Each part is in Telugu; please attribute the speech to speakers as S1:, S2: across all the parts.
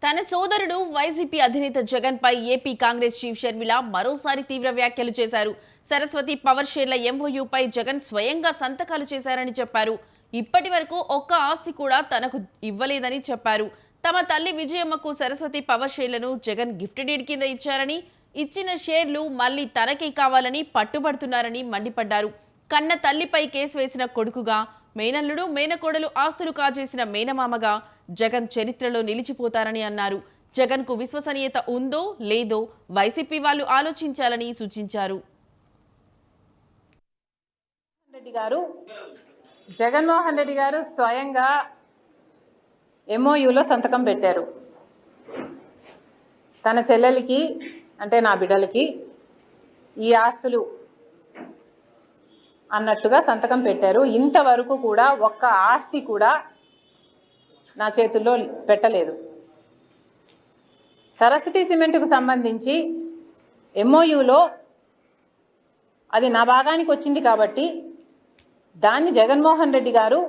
S1: తన సోదరుడు వైసీపీ అధినేత జగన్ పై ఏపీ కాంగ్రెస్ చీఫ్ షర్మిల మరోసారి తీవ్ర వ్యాఖ్యలు చేశారు. సరస్వతి పవర్ షేర్ల ఎంఓయూపై జగన్ స్వయంగా సంతకాలు చేశారని చెప్పారు. ఇప్పటి వరకు ఒక్క ఆస్తి కూడా తనకు ఇవ్వలేదని చెప్పారు. తమ తల్లి విజయమ్మకు సరస్వతి పవర్ షేర్లను జగన్ గిఫ్ట్ డీడ్ కింద ఇచ్చారని, ఇచ్చిన షేర్లు మళ్లీ తనకే కావాలని పట్టుబడుతున్నారని మండిపడ్డారు. కన్న తల్లిపై కేసు వేసిన కొడుకుగా, మేనల్లుడు మేనకోడలు ఆస్తులు కాజేసిన మేనమామగా జగన్ చరిత్రలో నిలిచిపోతారని అన్నారు. జగన్ కు విశ్వసనీయత ఉందో లేదో వైసీపీ వాళ్ళు ఆలోచించాలని సూచించారు.
S2: జగన్మోహన్ రెడ్డి గారు స్వయంగా ఎంఓయూలో సంతకం పెట్టారు. తన చెల్లెలికి అంటే నా బిడ్డలకి ఈ ఆస్తులు అన్నట్టుగా సంతకం పెట్టారు. ఇంతవరకు కూడా ఒక్క ఆస్తి కూడా నా చేతుల్లో పెట్టలేదు. సరస్వతి సిమెంట్కు సంబంధించి ఎంఓయూలో అది నా భాగానికి వచ్చింది కాబట్టి దాన్ని జగన్మోహన్ రెడ్డి గారు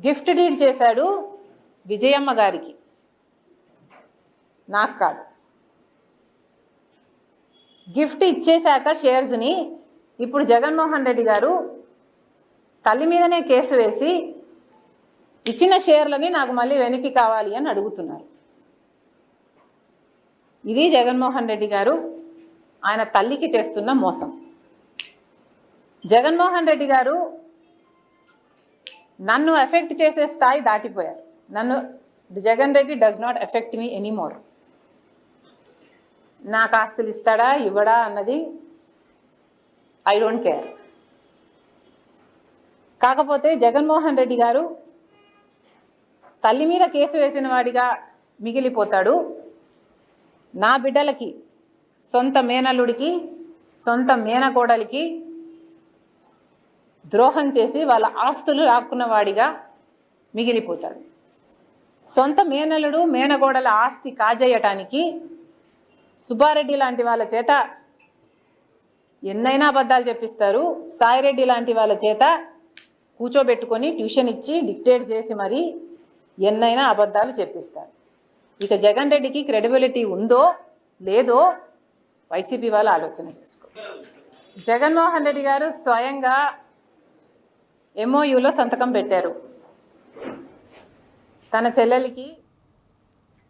S2: గిఫ్ట్ డీడ్ చేశాడు విజయమ్మ గారికి, నాకు కాదు. గిఫ్ట్ ఇచ్చేశాక షేర్స్ని ఇప్పుడు జగన్మోహన్ రెడ్డి గారు తల్లి మీదనే కేసు వేసి ఇచ్చిన షేర్లని నాకు మళ్ళీ వెనక్కి కావాలి అని అడుగుతున్నారు. ఇది జగన్మోహన్ రెడ్డి గారు ఆయన తల్లికి చేస్తున్న మోసం. జగన్మోహన్ రెడ్డి గారు నన్ను ఎఫెక్ట్ చేసే స్థాయి దాటిపోయారు. Jagan Reddy does not effect me anymore. నాకు ఆస్తులు ఇస్తాడా ఇవ్వడా అన్నది ఐ డోంట్ కేర్. కాకపోతే జగన్మోహన్ రెడ్డి గారు తల్లి మీద కేసు వేసిన వాడిగా మిగిలిపోతాడు. నా బిడ్డలకి, సొంత మేనల్లుడికి, సొంత మేనకోడలికి ద్రోహం చేసి వాళ్ళ ఆస్తులు లాక్కున్న వాడిగా మిగిలిపోతాడు. సొంత మేనల్లుడు మేనకోడల ఆస్తి కాజేయటానికి సుబ్బారెడ్డి లాంటి వాళ్ళ చేత ఎన్నైనా అబద్ధాలు చెప్పిస్తారు. సాయిరెడ్డి లాంటి వాళ్ళ చేత కూర్చోబెట్టుకొని ట్యూషన్ ఇచ్చి డిక్టేట్ చేసి మరీ ఎన్నైనా అబద్ధాలు చెప్పిస్తారు. ఇక జగన్ రెడ్డికి క్రెడిబిలిటీ ఉందో లేదో వైసీపీ వాళ్ళు ఆలోచన చేసుకో. జగన్మోహన్ రెడ్డి గారు స్వయంగా ఎంఓయూలో సంతకం పెట్టారు. తన చెల్లెలికి